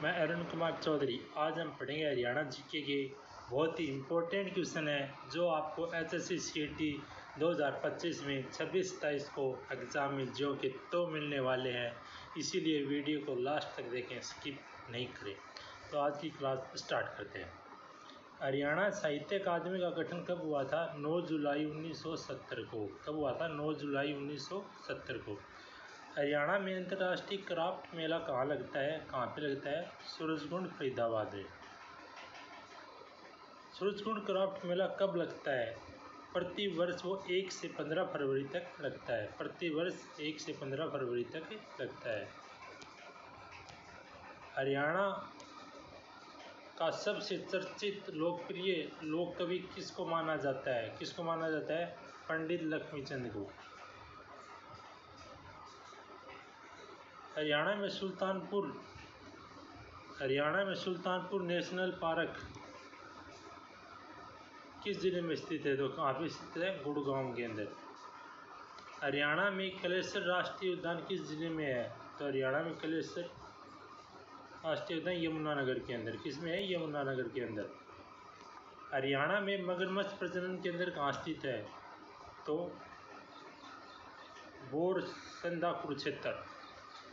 मैं अरुण कुमार चौधरी। आज हम पढ़ेंगे हरियाणा जीके के बहुत ही इम्पोर्टेंट क्वेश्चन है जो आपको एचएससी सीईटी 2025 में 26-27 को एग्ज़ाम में जो कि तो मिलने वाले हैं, इसीलिए वीडियो को लास्ट तक देखें, स्किप नहीं करें। तो आज की क्लास स्टार्ट करते हैं। हरियाणा साहित्य अकादमी का गठन कब हुआ था? 9 जुलाई 1970 को। कब हुआ था? 9 जुलाई 1970 को। हरियाणा में अंतर्राष्ट्रीय क्राफ्ट मेला कहाँ लगता है? कहाँ पे लगता है? सूरजकुंड, फरीदाबाद में। सूरजकुंड क्राफ्ट मेला कब लगता है? प्रति वर्ष वो 1 से 15 फरवरी तक लगता है। प्रति वर्ष 1 से 15 फरवरी तक लगता है। हरियाणा का सबसे चर्चित लोकप्रिय लोक कवि किसको माना जाता है? किसको माना जाता है? पंडित लक्ष्मीचंद को। हरियाणा में सुल्तानपुर नेशनल पार्क किस जिले में स्थित है? तो कहाँ पे स्थित है? गुड़गांव के अंदर। हरियाणा में कलेसर राष्ट्रीय उद्यान किस जिले में है? तो हरियाणा में कलेसर राष्ट्रीय उद्यान यमुनानगर के अंदर। किस में है? यमुनानगर के अंदर। हरियाणा में मगरमच्छ प्रजनन केंद्र कहाँ स्थित है? तो बोरसंदा कुरुक्षेत्र।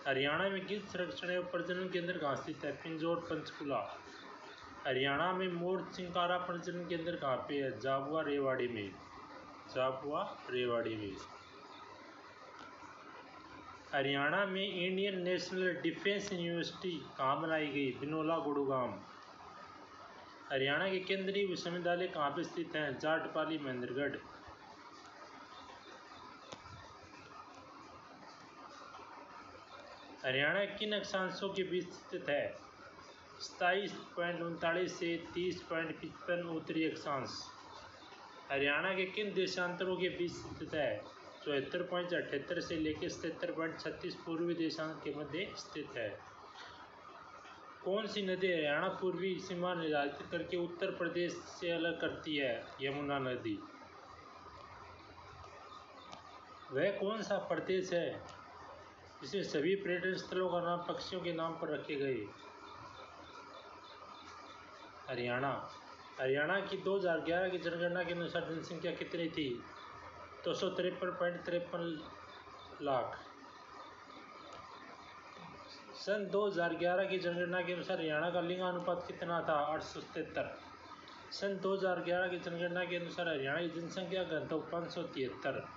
हरियाणा में गिद्ध संरक्षण एवं प्रजनन केंद्र कहाँ स्थित है? पिंजौर, पंचकुला। हरियाणा में मोर चिंकारा प्रजनन केंद्र कहाँ पे है? झाबुआ, रेवाड़ी में। झाबुआ, रेवाड़ी में। हरियाणा में इंडियन नेशनल डिफेंस यूनिवर्सिटी कहाँ बनाई गई? बिनोला, गुड़गांव। हरियाणा के केंद्रीय विश्वविद्यालय कहाँ पे स्थित हैं? जाटपाली, महेंद्रगढ़। हरियाणा किन अक्षांशों के बीच स्थित है? 27.39 से 30.55 उत्तरी अक्षांश। हरियाणा के किन देशांतरों के बीच स्थित है? 74.78 से लेकर 77.36 पूर्वी देशांत के मध्य स्थित है। कौन सी नदी हरियाणा पूर्वी सीमा निर्धारित करके उत्तर प्रदेश से अलग करती है? यमुना नदी। वह कौन सा प्रदेश है जिसमें सभी पर्यटन स्थलों का नाम पक्षियों के नाम पर रखे गए? हरियाणा। हरियाणा की 2011 की जनगणना के अनुसार जनसंख्या कितनी थी? 253.53 लाख। सन 2011 की जनगणना के अनुसार हरियाणा का लिंगानुपात कितना था? 877। सन 2011 की जनगणना के अनुसार हरियाणा की जनसंख्या घनत्व 573।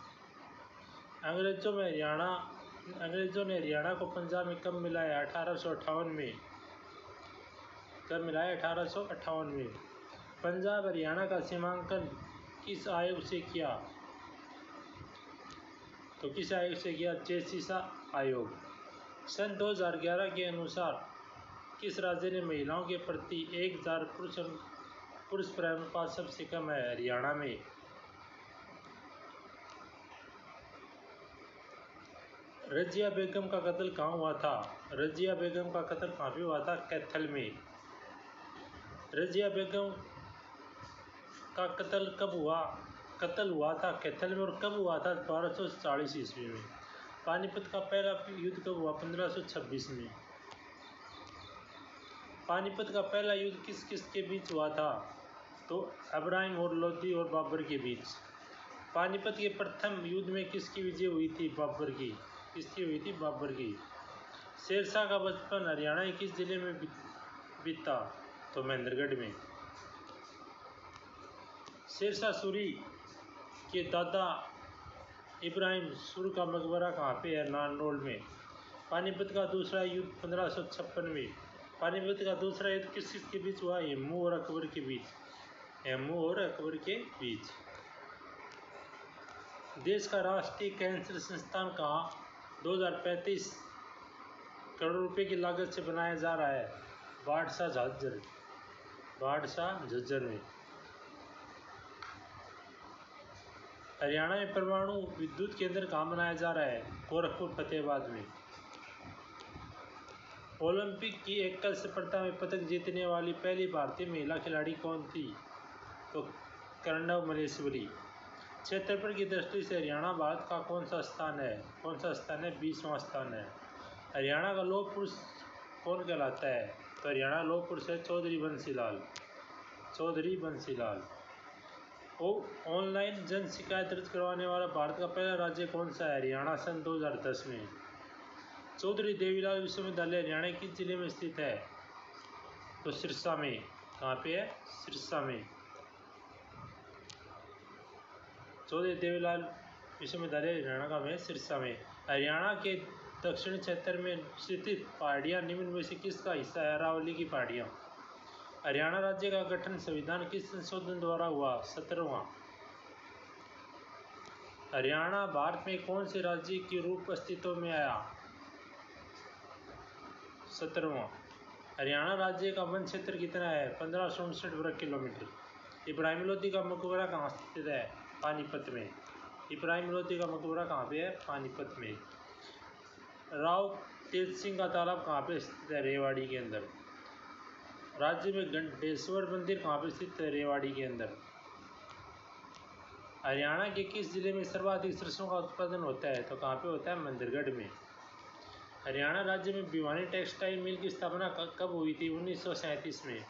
अंग्रेजों ने हरियाणा को पंजाब में कब मिलाया? 1858 में। कब मिलाया? 1858 में। पंजाब हरियाणा का सीमांकन किस आयोग से किया? तो किस आयोग से किया? चेसिसा आयोग। सन 2011 के अनुसार किस राज्य ने महिलाओं के प्रति 1000 पुरुष प्रेमानुपात सबसे कम है? हरियाणा में। रजिया बेगम का कत्ल कहाँ हुआ था? रजिया बेगम का कत्ल कहाँ पे हुआ था? कैथल में। रजिया बेगम का कत्ल कब हुआ? कत्ल हुआ था कैथल में। और कब हुआ था? 1240 ईस्वी में। पानीपत का पहला युद्ध कब हुआ? 1526 में। पानीपत का पहला युद्ध किस किस के बीच हुआ था? तो इब्राहिम और लोदी और बाबर के बीच। पानीपत के प्रथम युद्ध में किसकी विजय हुई थी? बाबर की। किसकी हुई थी? बाबर की। शेरशाह का बचपन हरियाणा के किस जिले में बीता? तो महेंद्रगढ़ में। शेरशाह सूरी के दादा इब्राहिम सूर का मकबरा कहाँ पे है? नारनौल में। पानीपत का दूसरा युद्ध 1556 में। पानीपत का दूसरा युद्ध किस किस के बीच हुआ? हेमू और अकबर के बीच। हेमू और अकबर के बीच। देश का राष्ट्रीय कैंसर संस्थान कहाँ 2035 करोड़ रुपए की लागत से बनाया जा रहा है? बाढ़सा, झज्जर में। हरियाणा में परमाणु विद्युत केंद्र कहाँ बनाया जा रहा है? गोरखपुर, फतेहाबाद में। ओलंपिक की एकल स्पर्धा में पदक जीतने वाली पहली भारतीय महिला खिलाड़ी कौन थी? तो कर्णव मल्लेश्वरी। क्षेत्रफल की दृष्टि से हरियाणा भारत का कौन सा स्थान है? कौन सा स्थान है? 20वां स्थान है। हरियाणा का लौह पुरुष कौन कहलाता है? तो हरियाणा लोहपुर से चौधरी बंसीलाल। ऑनलाइन जन शिकायत दर्ज करवाने वाला भारत का पहला राज्य कौन सा है? हरियाणा सन 2010 में। चौधरी देवीलाल विश्वविद्यालय हरियाणा किस जिले में स्थित है? तो सिरसा में। कहाँ पे है? सिरसा में। चौधरी देवीलाल विश्वविद्यालय हरियाणा का में सिरसा में। हरियाणा के दक्षिणी क्षेत्र में स्थित पहाड़ियाँ निम्न में से किसका हिस्सा है? अरावली की पहाड़ियाँ। हरियाणा राज्य का गठन संविधान किस संशोधन द्वारा हुआ? 17वां। हरियाणा भारत में कौन से राज्य के रूप अस्तित्व में आया? 17वां। हरियाणा राज्य का वन क्षेत्र कितना है? 1569 वर्ग किलोमीटर। इब्राहिम लोदी का मकबरा कहाँ स्थित है? पानीपत में। इब्राहिम लोदी का मकबरा कहाँ पे है? पानीपत में। राव तेज सिंह का तालाब कहाँ पे स्थित है? रेवाड़ी के अंदर। राज्य में घंटेश्वर मंदिर कहाँ पे स्थित है? रेवाड़ी के अंदर। हरियाणा के किस जिले में सर्वाधिक सरसों का उत्पादन होता है? तो कहाँ पे होता है? मंदरगढ़ में। हरियाणा राज्य में भिवानी टेक्सटाइल मिल की स्थापना कब हुई थी? 1937 में।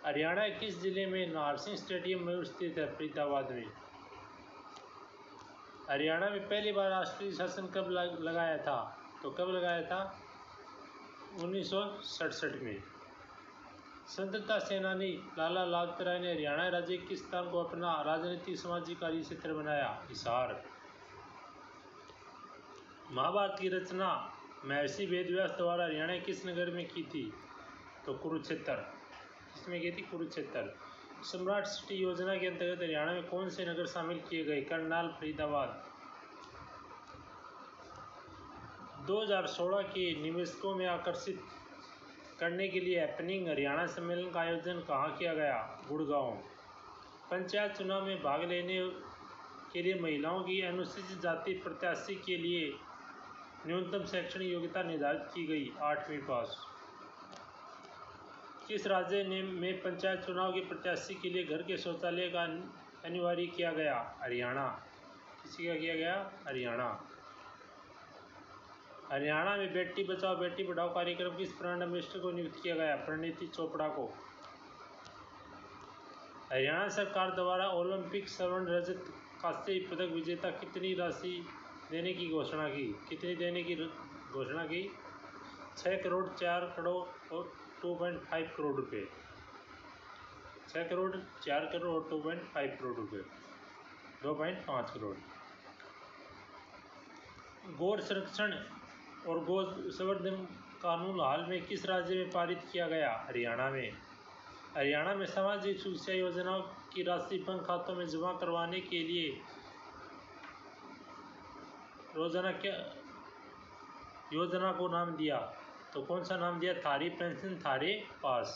हरियाणा के किस जिले में नारसिंह स्टेडियम में स्थित है? फरीदाबाद में। हरियाणा में पहली बार राष्ट्रीय शासन कब लगाया था? तो कब लगाया था? 1967 में। स्वतंत्रता सेनानी लाला लाजपत राय ने हरियाणा राज्य के किस स्थान को अपना राजनीतिक सामाजिक कार्य क्षेत्र बनाया? हिसार। महाभारत की रचना महर्षि वेदव्यास द्वारा हरियाणा के किस नगर में की थी? तो कुरुक्षेत्र। किसमें की थी? कुरुक्षेत्र। सम्राट सिटी योजना के अंतर्गत हरियाणा में कौन से नगर शामिल किए गए? करनाल, फरीदाबाद। 2016 के निवेशकों में आकर्षित करने के लिए हैपनिंग हरियाणा सम्मेलन का आयोजन कहाँ किया गया? गुड़गांव। पंचायत चुनाव में भाग लेने के लिए महिलाओं की अनुसूचित जाति प्रत्याशी के लिए न्यूनतम शैक्षणिक योग्यता निर्धारित की गई 8वीं पास। किस राज्य में पंचायत चुनाव के प्रत्याशी के लिए घर के शौचालय का अनिवार्य किया गया? हरियाणा। किसी का किया गया? हरियाणा। हरियाणा में बेटी बचाओ बेटी पढ़ाओ कार्यक्रम किस ब्रांड एम्बेसडर को नियुक्त किया गया? परिणीति चोपड़ा को। हरियाणा सरकार द्वारा ओलंपिक स्वर्ण रजत कांस्य पदक विजेता कितनी राशि देने की घोषणा की? कितनी देने की घोषणा की? 6 करोड़ 4 करोड़ और 2.5 करोड़ रुपये। 6 करोड़ 4 करोड़ और 2.5 करोड़ रुपये। 2.5 करोड़। गौ संरक्षण और गौ संवर्धन कानून हाल में किस राज्य में पारित किया गया? हरियाणा में। हरियाणा में सामाजिक सुरक्षा योजनाओं की राशि बैंक खातों में जमा करवाने के लिए रोजाना क्या योजना को नाम दिया? तो कौन सा नाम दिया? थारी पेंशन, थारे पास।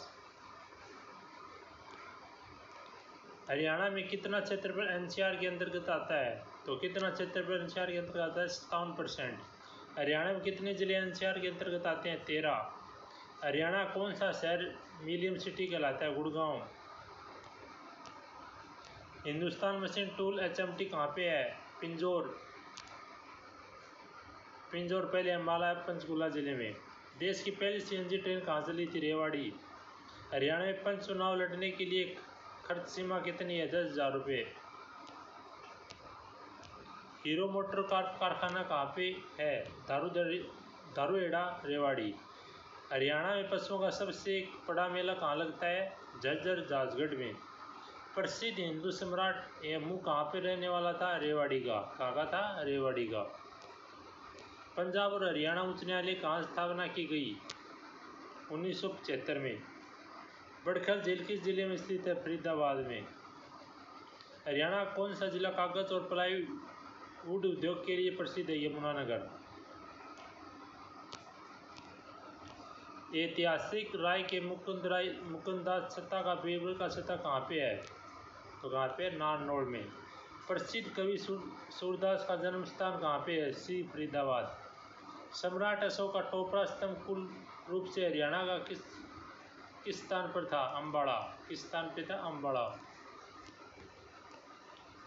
हरियाणा में कितना क्षेत्रफल एनसीआर के अंतर्गत आता है? तो कितना क्षेत्रफल एनसीआर के अंतर्गत आता है? 57%। हरियाणा में कितने जिले एनसीआर के अंतर्गत आते हैं? 13। हरियाणा कौन सा शहर मीडियम सिटी कहलाता है? Gurgaon. Hindustan machine tool HMT कहाँ पे है? पिंजौर। पिंजौर पहले अम्बाला पंचकुला जिले में। देश की पहली सीएनजी ट्रेन कहाँ चली थी? रेवाड़ी। हरियाणा में पंच चुनाव लड़ने के लिए खर्च सीमा कितनी है? 10,000 रुपये। हीरो मोटर कारखाना कहाँ पे है? दारूहेड़ा, रेवाड़ी। हरियाणा में पशुओं का सबसे बड़ा मेला कहाँ लगता है? झज्जर, जाजगढ़ में। प्रसिद्ध हिंदू सम्राट हेमू कहाँ पे रहने वाला था? रेवाड़ी का। कहाँ का था? रेवाड़ी का। पंजाब और हरियाणा उच्च न्यायालय कहाँ स्थापना की गई? 1975 में। बड़खल झील किस जिले में स्थित है? फरीदाबाद में। हरियाणा कौन सा जिला कागज और प्लाईवुड उद्योग के लिए प्रसिद्ध है? यमुनानगर। ऐतिहासिक राय के मुकुंदास छत्ता का बीरबल का छत्ता कहाँ पे है? तो कहाँ पे? नारनौल में। प्रसिद्ध कवि सूरदास का जन्म स्थान कहाँ पे है? सी फरीदाबाद। सम्राट अशोक का टोपरा स्तंभ कुल रूप से हरियाणा का किस स्थान पर था? अम्बाड़ा। किस स्थान पे था? अम्बाड़ा।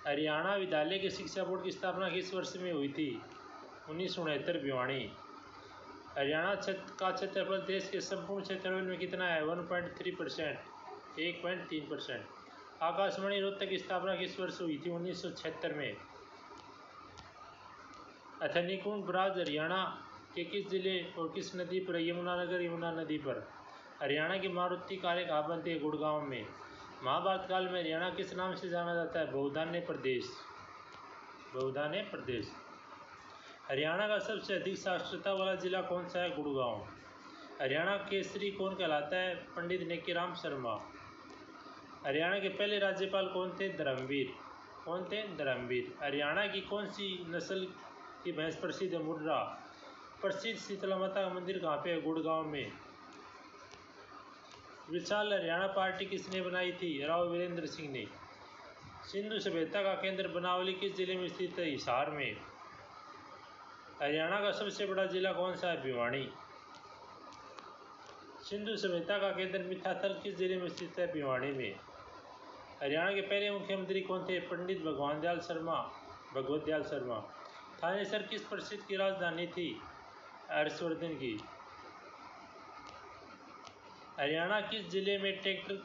हरियाणा विद्यालय की शिक्षा बोर्ड की स्थापना किस वर्ष में हुई थी? 1969 भिवानी। हरियाणा का क्षेत्रफल देश के संपूर्ण क्षेत्रफल में कितना है? 1.3%, 1.3%। आकाशवाणी रोहतक की स्थापना किस वर्ष हुई थी? 1976 में। अथनीकुंड बराज हरियाणा के किस जिले और किस नदी पर? यमुनानगर, यमुना नदी पर। हरियाणा की मारुति कारें कहाँ बनती है? गुड़गांव में। महाभारत काल में हरियाणा किस नाम से जाना जाता है? बहुधान्य प्रदेश, बहुधान्य प्रदेश। हरियाणा का सबसे अधिक साक्षरता वाला जिला कौन सा है? गुड़गांव। हरियाणा केसरी कौन कहलाता है? पंडित नेकीराम शर्मा। हरियाणा के पहले राज्यपाल कौन थे? धर्मवीर। कौन थे? धर्मवीर। हरियाणा की कौन सी नस्ल की भैंस प्रसिद्ध है? मुर्रा। प्रसिद्ध शीतला माता का मंदिर कहाँ पे है? गुड़गांव में। विशाल हरियाणा पार्टी किसने बनाई थी? राव वीरेंद्र सिंह ने। सिंधु सभ्यता का केंद्र बनावली किस जिले में स्थित है? हिसार में। हरियाणा का सबसे बड़ा जिला कौन सा है? भिवानी। सिंधु सभ्यता का केंद्र मिठाथल किस जिले में स्थित है? भिवानी में। हरियाणा के पहले मुख्यमंत्री कौन थे? पंडित भगवत दयाल शर्मा। थानेसर किस प्रसिद्ध की राजधानी थी? हर्षवर्धन की। हरियाणा किस जिले में ट्रैक्टर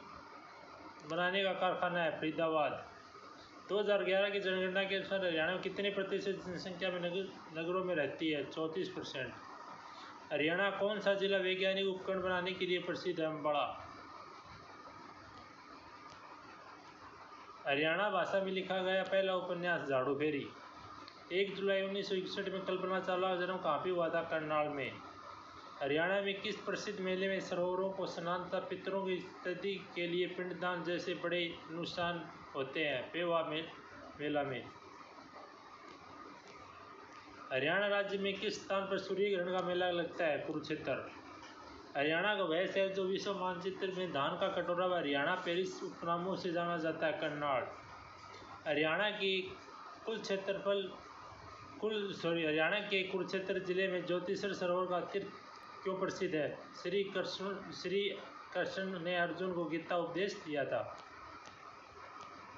बनाने का कारखाना है? फरीदाबाद। 2011 की जनगणना के अनुसार हरियाणा में कितने प्रतिशत जनसंख्या में नगरों में रहती है? 34%। हरियाणा कौन सा जिला वैज्ञानिक उपकरण बनाने के लिए प्रसिद्ध है? अम्बाला। हरियाणा भाषा में लिखा गया पहला उपन्यास झाड़ू फेरी। 1 जुलाई 1961 में कल्पना चावला का जन्म कहाँ पे हुआ था? करनाल में। हरियाणा में किस प्रसिद्ध मेले में सरोवरों को स्नान तथा पितरों की स्तुति के लिए पिंडदान जैसे बड़े अनुष्ठान होते हैं? पेवा मेला में। हरियाणा राज्य में किस स्थान पर सूर्य ग्रहण का मेला लगता है? कुरुक्षेत्र। हरियाणा का वह शहर जो विश्व मानचित्र में धान का कटोरा व हरियाणा पेरिस उपनामों से जाना जाता है? करनाल। हरियाणा के कुरुक्षेत्र जिले में ज्योतिषर सरोवर का तीर्थ क्यों प्रसिद्ध है? श्री कृष्ण ने अर्जुन को गीता उपदेश दिया था।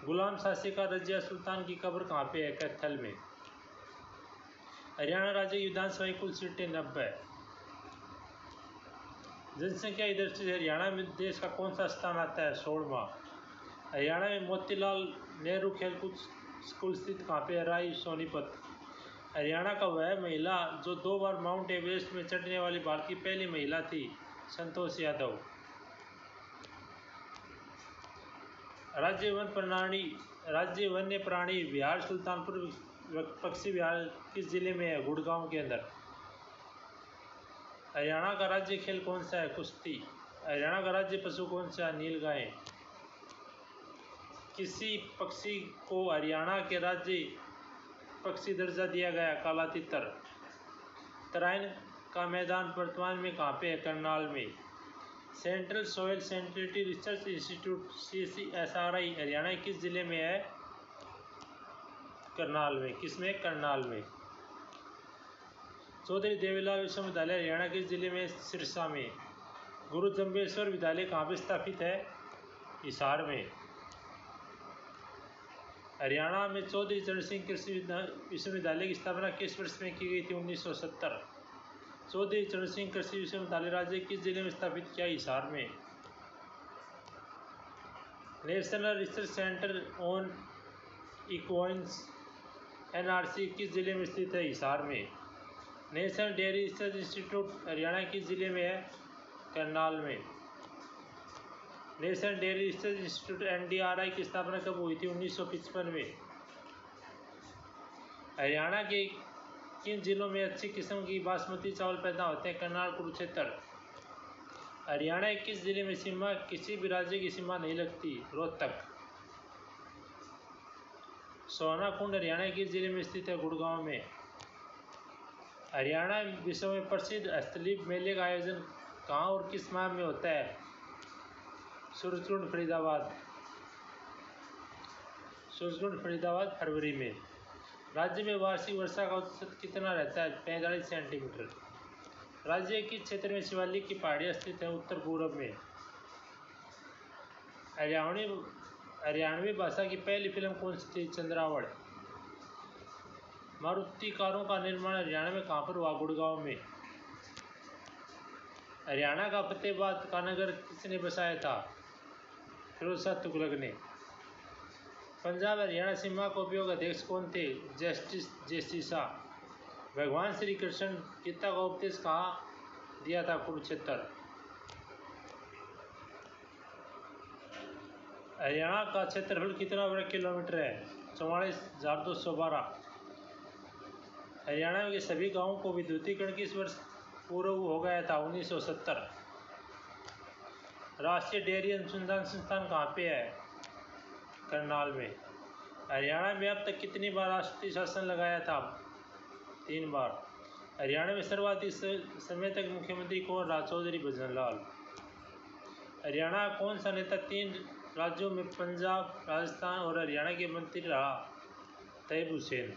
गुलाम शासी का रजिया सुल्तान की कब्र कहाँ पे है? कैथल में। हरियाणा राज्य की विधानसभा की कुल सीटें 90। जनसंख्या की दृष्टि से हरियाणा में देश का कौन सा स्थान आता है? 16वां। हरियाणा में मोतीलाल नेहरू खेलकूद स्कूल स्थित कहाँ पे है? राय सोनीपत। हरियाणा का वह महिला जो 2 बार माउंट एवरेस्ट में चढ़ने वाली भारत की पहली महिला थी? संतोष यादव। राज्य वन्य प्राणी विहार सुल्तानपुर पक्षी विहार किस जिले में है? गुड़गांव के अंदर। हरियाणा का राज्य खेल कौन सा है? कुश्ती। हरियाणा का राज्य पशु कौन सा है? नीलगाय। किसी पक्षी को हरियाणा के राज्य पक्षी दर्जा दिया गया? काला तितर। तराइन का मैदान वर्तमान में कहाँ पे है? करनाल में। Central soil sanitary research institute CSIR Haryana किस जिले में है? करनाल में। किसमें? करनाल में। चौधरी देवीलाल विश्वविद्यालय हरियाणा किस जिले में? सिरसा में। गुरु जम्बेश्वर विद्यालय कहाँ पर स्थापित है? हिसार में। हरियाणा में चौधरी चरण सिंह कृषि विश्वविद्यालय की स्थापना किस वर्ष में की गई थी? 1970। चौधरी चरण सिंह कृषि विश्वविद्यालय राज्य किस जिले में स्थापित किया? हिसार में। National research centre on equines NRC किस जिले में स्थित है? हिसार में। National dairy research institute Haryana किस जिले में है? करनाल में। National dairy research institute NDRI की स्थापना कब हुई थी? 1955 में। हरियाणा के किन जिलों में अच्छी किस्म की बासमती चावल पैदा होते हैं? करनाल, कुरुक्षेत्र। हरियाणा के किस जिले में सीमा किसी भी राज्य की सीमा नहीं लगती? रोहतक। सोनाकुंड हरियाणा किस जिले में स्थित है? गुड़गांव में। हरियाणा विश्व में प्रसिद्ध हस्तशिल्प मेले का आयोजन कहाँ और किस माह में होता है? सूरजकुंड, फरीदाबाद फरवरी में। राज्य में वार्षिक वर्षा का औसत कितना रहता है? 45 सेंटीमीटर। राज्य किस क्षेत्र में शिवालिक की पहाड़ियाँ स्थित हैं? उत्तर पूर्व में। हरियाणवी भाषा की पहली फिल्म कौन सी थी? चंद्रावण। मारुति कारों का निर्माण हरियाणा में कहाँ पर हुआ? गुड़गांव में। हरियाणा का फतेहाबाद का नगर किसने बसाया था? फिरोज शाह तुगलक ने। पंजाब हरियाणा सीमा का उपयोग अध्यक्ष कौन थे? जस्टिस जेसी शाह। भगवान श्री कृष्ण गीता का उपदेश कहाँ दिया था? कुरुक्षेत्र। हरियाणा का क्षेत्रफल कितना वर्ग किलोमीटर है? 44,212। हरियाणा के सभी गांवों को विद्युतीकरण किस वर्ष पूरा हो गया था? 1970। राष्ट्रीय डेयरी अनुसंधान संस्थान कहाँ पे है? करनाल में। हरियाणा में अब तक कितनी बार राष्ट्रीय शासन लगाया था? 3 बार। हरियाणा में सर्वाधिक समय तक मुख्यमंत्री कौन रहा? चौधरी भजनलाल। हरियाणा कौन सा नेता 3 राज्यों में पंजाब, राजस्थान और हरियाणा के मंत्री रहा? तैयब हुसैन।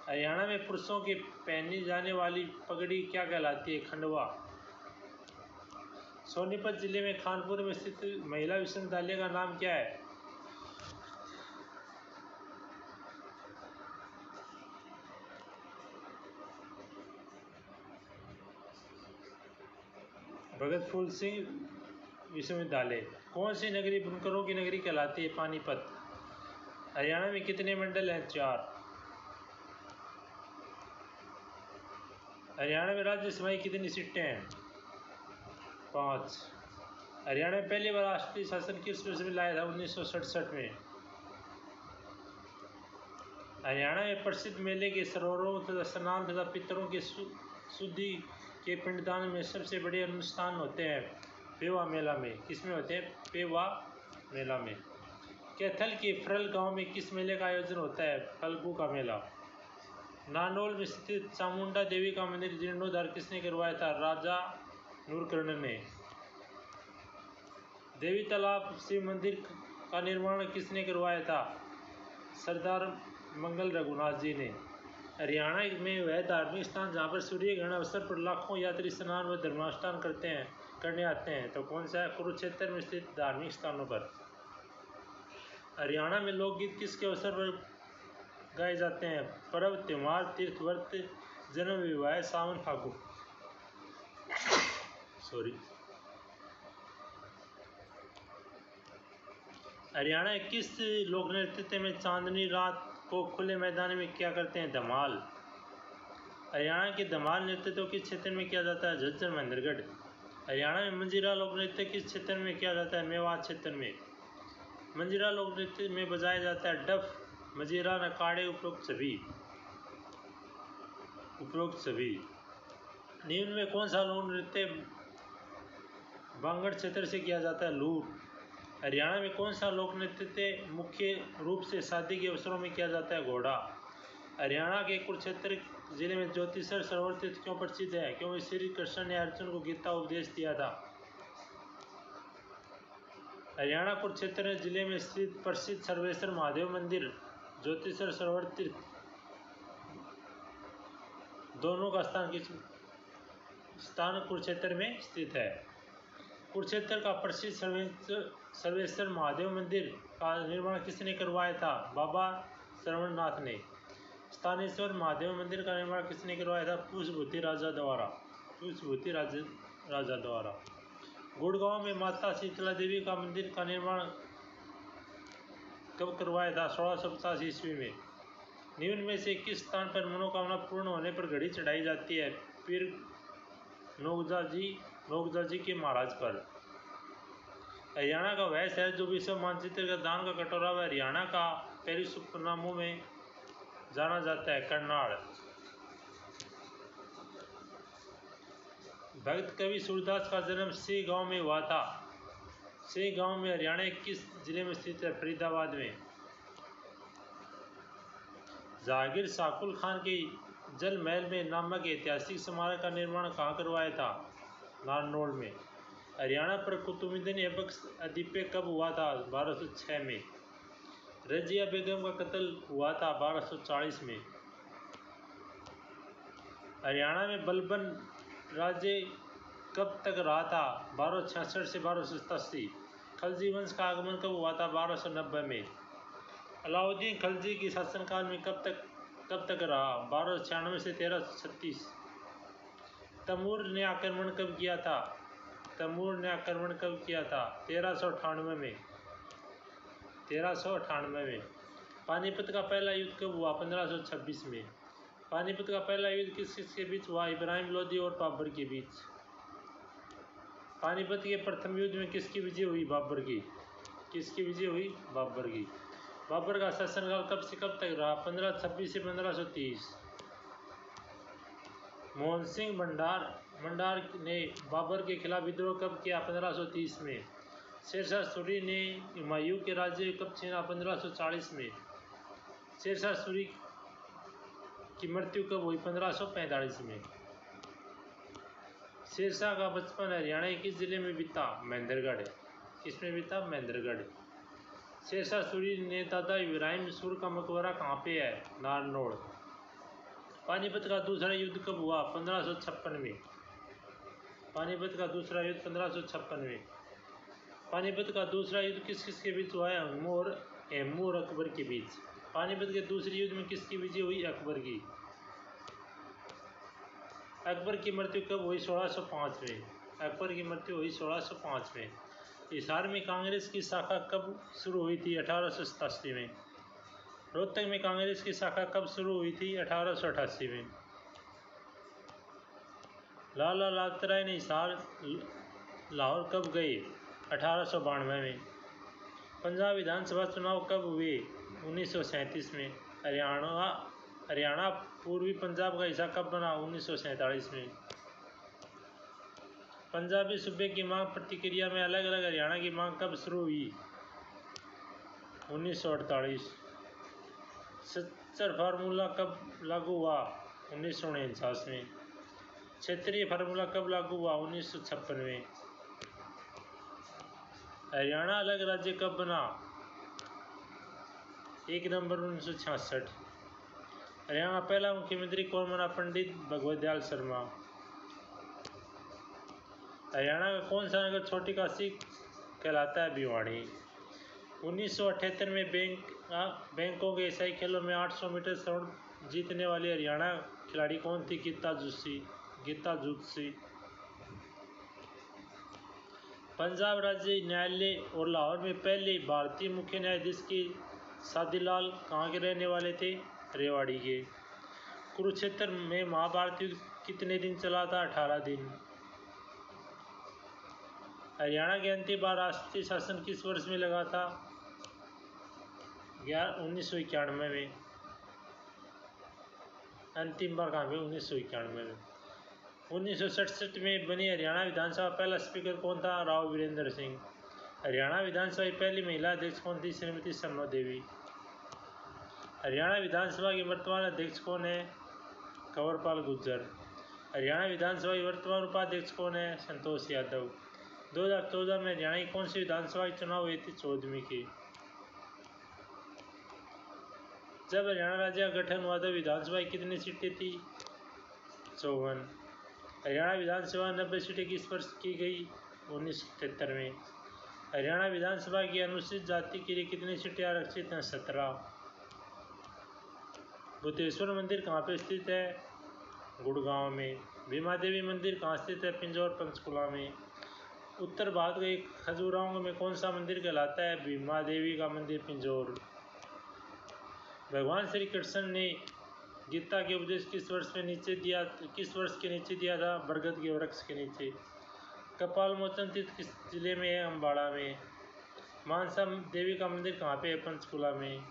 हरियाणा में पुरुषों की पहनी जाने वाली पगड़ी क्या कहलाती है? खंडवा। सोनीपत जिले में खानपुर में स्थित महिला विश्वविद्यालय का नाम क्या है? भगत फूल सिंह विश्वविद्यालय। कौन सी नगरी बुनकरों की नगरी कहलाती है? पानीपत। हरियाणा में कितने मंडल हैं? 4। हरियाणा में राज्यसभा की कितनी सीटें हैं? 5। हरियाणा में पहली बार राष्ट्रीय शासन किस वर्ष में लाया था? 1967 में। हरियाणा में प्रसिद्ध मेले के सरोवरों तथा स्नान तथा पितरों के शुद्धि के पिंडदान में सबसे बड़े अनुष्ठान होते हैं पेवा मेला में। किसमें होते हैं? पेवा मेला में। कैथल के फ्रल गांव में किस मेले का आयोजन होता है? फल्गु का मेला। नानोल में स्थित चामुंडा देवी का मंदिर जीर्णोद्धार किसने करवाया था? राजा नूरकर्ण ने। देवी तालाब शिव मंदिर का निर्माण किसने करवाया था? सरदार मंगल रघुनाथ जी ने। हरियाणा में वह धार्मिक स्थान जहाँ पर सूर्य ग्रहण अवसर पर लाखों यात्री स्नान व धर्मानुष्ठान करने आते हैं तो कौन सा है? कुरुक्षेत्र में स्थित धार्मिक स्थानों पर। हरियाणा में लोकगीत किसके अवसर पर गाए जाते हैं? पर्व, त्योहार, तीर्थ व्रत, जन्म, विवाह, सावन, फागुन। हरियाणा के किस लोक नृत्य में चांदनी रात को खुले मैदान में क्या करते हैं? धमाल। हरियाणा के धमाल नृत्य तो किस क्षेत्र में किया जाता है? झज्जर, महेंद्रगढ़। हरियाणा में मंजीरा लोक नृत्य किस क्षेत्र में किया जाता है? मेवात क्षेत्र में। मंजीरा लोक नृत्य में बजाया जाता है डफ, मजीरा, नकाड़े, उपरोक्त सभी। निम्न में कौन सा लोक नृत्य बांगड़ क्षेत्र से किया जाता है? लूट। हरियाणा में कौन सा लोक नृत्य मुख्य रूप से शादी के अवसरों में किया जाता है? घोड़ा। हरियाणा के कुरुक्षेत्र जिले में ज्योतिषर सरोवर तीर्थ क्यों प्रसिद्ध है? क्योंकि श्री कृष्ण ने अर्जुन को गीता उपदेश दिया था। हरियाणा कुरुक्षेत्र जिले में स्थित प्रसिद्ध सर्वेश्वर महादेव मंदिर, ज्योतिषर सरोवर तीर्थ दोनों का स्थान कुरुक्षेत्र में स्थित है। कुरुक्षेत्र का प्रसिद्ध सर्वेश्वर महादेव मंदिर का निर्माण किसने करवाया था? बाबा श्रवणनाथ ने। स्थानेश्वर महादेव मंदिर का निर्माण किसने करवाया था? पुष्पभूति राजा द्वारा। गुड़गांव में माता शीतला देवी का मंदिर का निर्माण कब करवाया था? 1685 ईस्वी में। निम्न में से किस स्थान पर मनोकामना पूर्ण होने पर घड़ी चढ़ाई जाती है? पीर नोगजा जी के महाराज पर। हरियाणा का वह शहर जो विश्व मानचित्र का दान का कटोरा व हरियाणा का पेरिस उपनामों में जाना जाता है? करनाल। भक्त कवि सूरदास का जन्म सी गांव में हुआ था। सी गांव में हरियाणा के किस जिले में स्थित है? फरीदाबाद में। जहांगीर साकुल खान के जल महल में नामक ऐतिहासिक स्मारक का निर्माण कहाँ करवाया था? नारनौल में। हरियाणा पर कुतुबुद्दीन ऐबक अधिपत्य कब हुआ था? 1206 में। रजिया बेगम का कत्ल हुआ था 1240 में। हरियाणा में बलबन राज्य कब तक रहा था? 1266 से 1287। खलजी वंश का आगमन कब हुआ था? 1290 में। अलाउद्दीन खलजी के शासनकाल में कब तक रहा? 1296 से 1336। तैमूर ने आक्रमण कब किया था? तैमूर ने आक्रमण कब किया था? 1398 में। 1398 में। पानीपत का पहला युद्ध कब हुआ? 1526 में। पानीपत का पहला युद्ध किस किस के बीच हुआ? इब्राहिम लोदी और बाबर के बीच। पानीपत के प्रथम युद्ध में किसकी विजय हुई? बाबर की। किसकी विजय हुई? बाबर की। बाबर का शासनकाल कब से कब तक रहा? 1526 से 1530। मोहन सिंह भंडार ने बाबर के खिलाफ विद्रोह कब किया? 1530 में। शेरशाह सूरी ने हुमायूं के राज्य कब छीना? 1540 में। शेरशाह सूरी की मृत्यु कब हुई? 1545 में। शेरशाह का बचपन हरियाणा के किस जिले में बीता? महेंद्रगढ़। किसमें बीता? महेंद्रगढ़। शेरशाह सूरी ने दादा इब्राहिम सूर का मकबरा कहाँ पे है? नारनौल। पानीपत का दूसरा युद्ध कब हुआ? 1556 में। पानीपत का दूसरा युद्ध 1556 में। पानीपत का दूसरा युद्ध किस किस के बीच हुआ है? हेमू और अकबर के बीच। पानीपत के दूसरे युद्ध में किसकी विजय हुई? अकबर की। अकबर की मृत्यु कब हुई? 1605 में। अकबर की मृत्यु हुई 1605 में। हिसार में कांग्रेस की शाखा कब शुरू हुई थी? 1887 में। रोहतक में कांग्रेस की शाखा कब शुरू हुई थी? 1888 में। लाला लाजपत राय ने हिसार लाहौर कब गए? 1892 में। पंजाब विधानसभा चुनाव कब हुए? 1937 में। हरियाणा पूर्वी पंजाब का हिस्सा कब बना? 1947 में। पंजाबी सूबे की मांग प्रतिक्रिया में अलग अलग हरियाणा की मांग कब शुरू हुई? 1948। सच्चर फार्मूला कब लागू हुआ? 1949 में। क्षेत्रीय फार्मूला कब लागू हुआ? 1956 में। हरियाणा अलग राज्य कब बना? 1 नवंबर 1966। हरियाणा पहला मुख्यमंत्री कौन बना? पंडित भगवत दयाल शर्मा। हरियाणा का कौन सा नगर छोटी काशी कहलाता है? भिवाड़ी। 1978 में बैंकॉक के एशियाई खेलों में 800 मीटर स्वर्ण जीतने वाली हरियाणा खिलाड़ी कौन थी? गीता जुत्सी। पंजाब राज्य न्यायालय और लाहौर में पहले भारतीय मुख्य न्यायाधीश की सादीलाल कहाँ के रहने वाले थे? रेवाड़ी के। कुरुक्षेत्र में महाभारत युद्ध कितने दिन चला था? 18 दिन। हरियाणा के अंतिम बार राष्ट्रीय शासन किस वर्ष में लगा था? 1991 में। अंतिम बार कहाँ पे? 1991 में। 1967 में बनी हरियाणा विधानसभा पहला स्पीकर कौन था? राव वीरेंद्र सिंह। हरियाणा विधानसभा की पहली महिला अध्यक्ष कौन थी? श्रीमती सरमा देवी। हरियाणा विधानसभा के वर्तमान अध्यक्ष कौन है? कंवरपाल गुर्जर। हरियाणा विधानसभा के वर्तमान उपाध्यक्ष कौन है? संतोष यादव। 2014 में हरियाणा की कौन सी विधानसभा के चुनाव हुए थे? 14वीं के। जब हरियाणा राज्य का गठन हुआ तो विधानसभा की कितनी सीटें थी? 54। हरियाणा विधानसभा 90 सीटें किस वर्ष की गई? 1973 में। हरियाणा विधानसभा की अनुसूचित जाति के लिए कितनी सीटें आरक्षित हैं? 17। भूतेश्वर मंदिर कहाँ पे स्थित है? गुड़गांव में। भीमा देवी मंदिर कहाँ स्थित है? पिंजौर पंचकुला में। उत्तर भारत के खजुराहो में कौन सा मंदिर कहलाता है? भीमा देवी का मंदिर, पिंजौर। भगवान श्री कृष्ण ने गीता के उपदेश किस वर्ष के नीचे दिया था? बरगद के वृक्ष के नीचे। कपाल मोचन तीर्थ किस जिले में है? अम्बाड़ा में। मानसा देवी का मंदिर कहाँ पे है? पंचकुला में।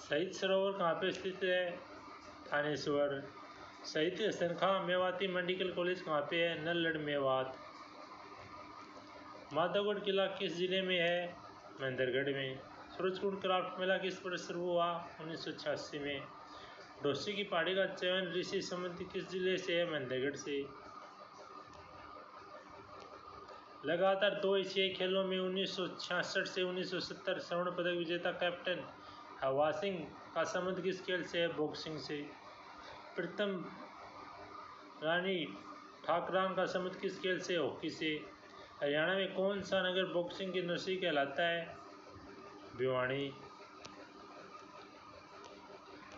शहीद सरोवर कहाँ पे स्थित है? थानेश्वर। शहीद संखा मेवाती मेडिकल कॉलेज कहाँ पे है? नल्लड़, मेवात। माधवगढ़ किला किस जिले में है? महेंद्रगढ़ में। सूरजकुंड क्राफ्ट मेला किस वर्ष शुरू हुआ? 1986 में। डोसी की पहाड़ी का चयन ऋषि संबंधी किस जिले से है? महेंद्रगढ़ से। लगातार 2 एशियाई खेलों में 1966 से 1970 स्वर्ण पदक विजेता कैप्टन हवा सिंह का संबंध किस खेल से है? बॉक्सिंग से। प्रीतम रानी ठाकरान का संबंध किस खेल से? हॉकी से। हरियाणा में कौन सा नगर बॉक्सिंग की नर्सरी कहलाता है? भिवाड़ी।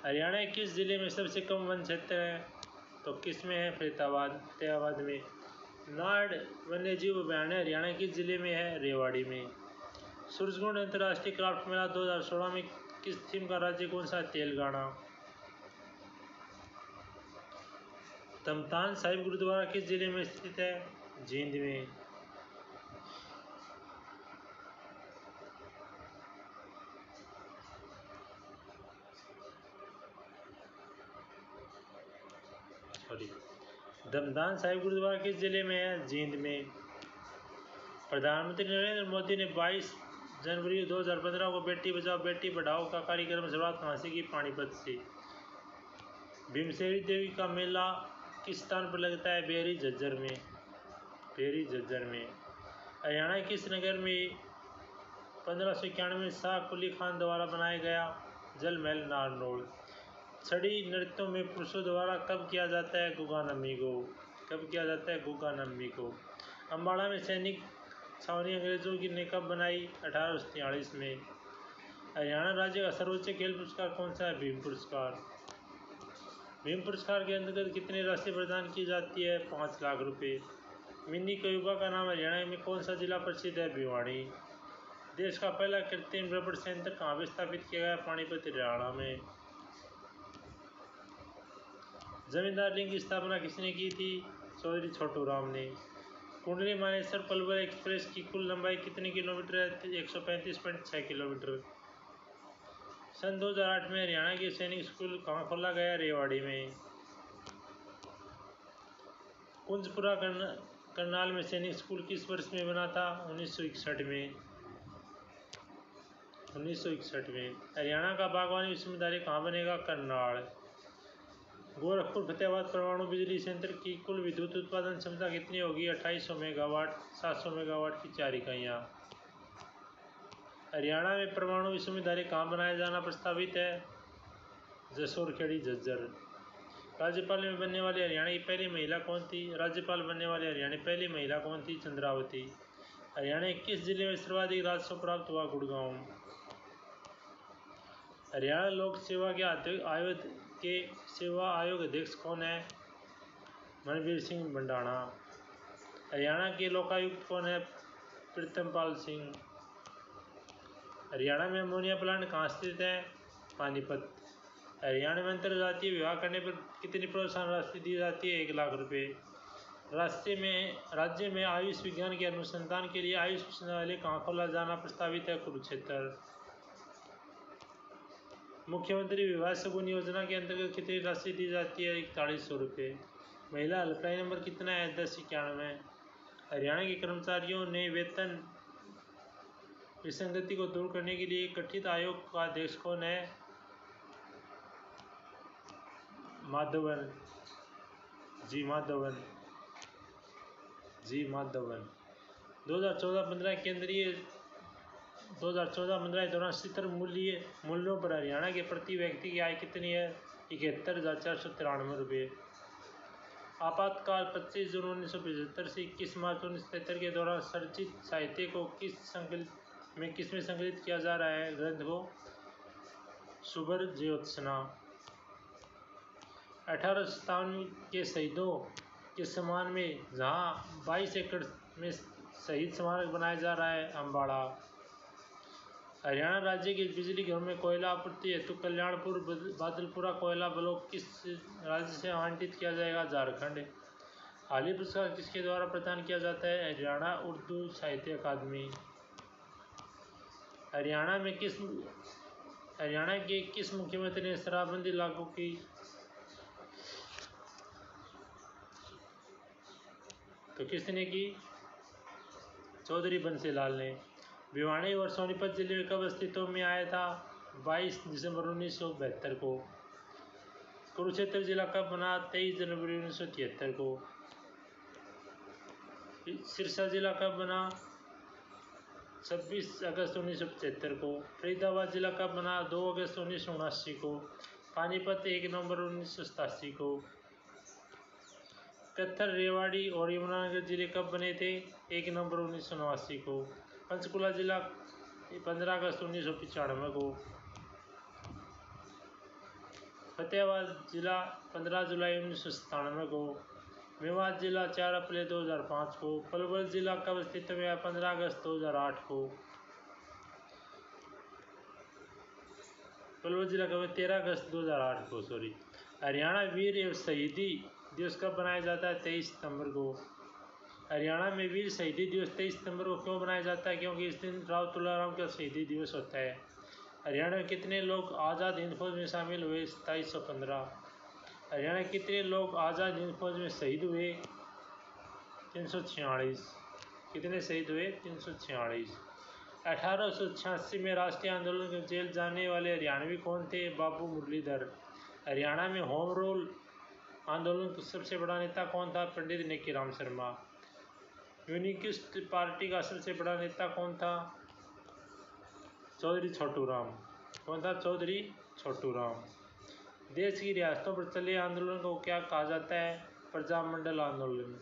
हरियाणा के किस जिले में सबसे कम वन क्षेत्र है? तो किस में है? फरीदाबाद में। नाड वन्यजीव अभयारण्य हरियाणा के जिले में है? रेवाड़ी में। सूरजकुंड अंतर्राष्ट्रीय क्राफ्ट मेला 2016 में किस थीम का राज्य कौन सा? तेलंगाना। तमतान साहिब गुरुद्वारा किस जिले में स्थित है? जींद में। दमदान साहिब गुरुद्वारा किस जिले में है? जींद में। प्रधानमंत्री नरेंद्र मोदी ने 22 जनवरी 2015 को बेटी बचाओ बेटी पढ़ाओ का कार्यक्रम शुरुआत कहाँ से की? पानीपत से। भीमसेरी देवी का मेला किस स्थान पर लगता है? बेरी झज्जर में। बेरी झज्जर में। हरियाणा किस नगर में 1591 में शाह कुली खान द्वारा बनाया गया जल महल? नारनौल। छड़ी नृत्यों में पुरुषों द्वारा कब किया जाता है? गुगा नम्मी को। कब किया जाता है? गुगा नम्मी को। अम्बाड़ा में सैनिक छावनी अंग्रेजों की ने कब बनाई? 1843 में। हरियाणा राज्य का सर्वोच्च खेल पुरस्कार कौन सा है? भीम पुरस्कार। भीम पुरस्कार के अंतर्गत कितनी राशि प्रदान की जाती है? 5 लाख रुपए। मिनी क्यूबा का नाम हरियाणा में कौन सा जिला प्रसिद्ध है? भिवाड़ी। देश का पहला कृत्रिम रबड़ संयंत्र कहाँ पर स्थापित किया गया? पानीपत हरियाणा में। जमींदार लिंक की स्थापना किसने की थी? चौधरी छोटू राम ने। कुंडली मानेसर पलवल एक्सप्रेस की कुल लंबाई कितने किलोमीटर है? 135.6 किलोमीटर। सन 2008 में हरियाणा के सैनिक स्कूल कहाँ खोला गया? रेवाड़ी में। कुंजपुरा करनाल में सैनिक स्कूल किस वर्ष में बना था? 1961 में। 1961 में। हरियाणा का बागवानी विश्वविद्यालय कहाँ बनेगा? करनाल। गोरखपुर फतेहाबाद परमाणु बिजली संयंत्र की कुल विद्युत उत्पादन क्षमता कितनी होगी? 2800 मेगावाट। 700 मेगावाट की 4 इकाइयाँ। हरियाणा में परमाणु विश्वविद्यालय कहाँ बनाया जाना प्रस्तावित है? जसोर खेड़ी झज्जर। राज्यपाल में बनने वाली हरियाणा की पहली महिला कौन थी? राज्यपाल बनने वाली हरियाणा की पहली महिला कौन थी? चंद्रावती। हरियाणा के किस जिले में सर्वाधिक राजस्व प्राप्त हुआ? गुड़गांव। हरियाणा लोक सेवा के सेवा आयोग अध्यक्ष कौन है? मनवीर सिंह भंडाणा। हरियाणा के लोकायुक्त कौन है? प्रीतमपाल सिंह। हरियाणा में अमोनिया प्लांट कहाँ स्थित है? पानीपत। हरियाणा में अंतर्जातीय विवाह करने पर कितनी प्रोत्साहन राशि दी जाती है? 1 लाख रुपए। राज्य में आयुष विज्ञान के अनुसंधान के लिए आयुष विश्वविद्यालय कहाँ खोला जाना प्रस्तावित है? कुरुक्षेत्र। मुख्यमंत्री विवाह शगुन योजना के अंतर्गत कितनी राशि दी जाती है? 4100 रुपये। महिला हेल्पलाइन नंबर कितना है? 1091। हरियाणा के कर्मचारियों ने वेतन विसंगति को दूर करने के लिए गठित आयोग का अध्यक्ष कौन है? माधवन जी। 2014-15 के दौरान स्थिर मूल्यों पर हरियाणा के प्रति व्यक्ति की आय कितनी है? 71,493 रुपये। आपातकाल 25 जून 1975 से 21 मार्च 1973 के दौरान सर्जित साहित्य को किसमें संकलित किया जा रहा है? ग्रंथ को सुबर ज्योत्सना। 1857 के शहीदों के सम्मान में जहां 22 एकड़ में शहीद स्मारक बनाया जा रहा है? अम्बाड़ा। हरियाणा राज्य के बिजली घरों में कोयला आपूर्ति हेतु कल्याणपुर बादलपुरा कोयला ब्लॉक किस राज्य से आवंटित किया जाएगा? झारखंड। हाल पुरस्कार किसके द्वारा प्रदान किया जाता है? हरियाणा उर्दू साहित्य अकादमी। हरियाणा के किस मुख्यमंत्री ने शराबबंदी लागू की? तो किसने की? चौधरी बंसीलाल ने। भिवाड़ी और सोनीपत जिले में कब अस्तित्व में आया था? 22 दिसंबर 1972 को। कुरुक्षेत्र जिला कब बना? 23 जनवरी 1973 को। सिरसा जिला कब बना? 26 अगस्त 1975 को। फरीदाबाद जिला कब बना? 2 अगस्त 1979 को। पानीपत 1 नवंबर 1987 को। कत्थर, रेवाड़ी और यमुनानगर जिले कब बने थे? 1 नवंबर 1989 को। पंचकुला जिला 15 अगस्त 1995 को। फतेहाबाद जिला 15 जुलाई 1997 को। मेवात जिला 4 अप्रैल 2005 को। पलवल जिला कब अस्तित्व में आया? 15 अगस्त 2008 को। पलवल जिला कब? 13 अगस्त 2008 को, सॉरी। हरियाणा वीर एवं शहीदी दिवस कब मनाया जाता है? 23 सितंबर को। हरियाणा में वीर शहीदी दिवस 23 सितंबर को क्यों मनाया जाता है? क्योंकि इस दिन राव तुलाराम का शहीदी दिवस होता है। हरियाणा में कितने लोग आज़ाद हिंद फौज में शामिल हुए? 2715। हरियाणा में कितने लोग आज़ाद हिंद फौज में शहीद हुए? 346। कितने शहीद हुए? 346। 1886 में राष्ट्रीय आंदोलन में जेल जाने वाले हरियाणवी कौन थे? बाबू मुरलीधर। हरियाणा में होम रूल आंदोलन का सबसे बड़ा नेता कौन था? पंडित नेकीराम शर्मा। यूनिकिस्ट पार्टी का सबसे बड़ा नेता कौन था? चौधरी छोटू राम। कौन था? चौधरी छोटू राम। देश की रियासतों पर चले आंदोलन को क्या कहा जाता है? प्रजामंडल आंदोलन।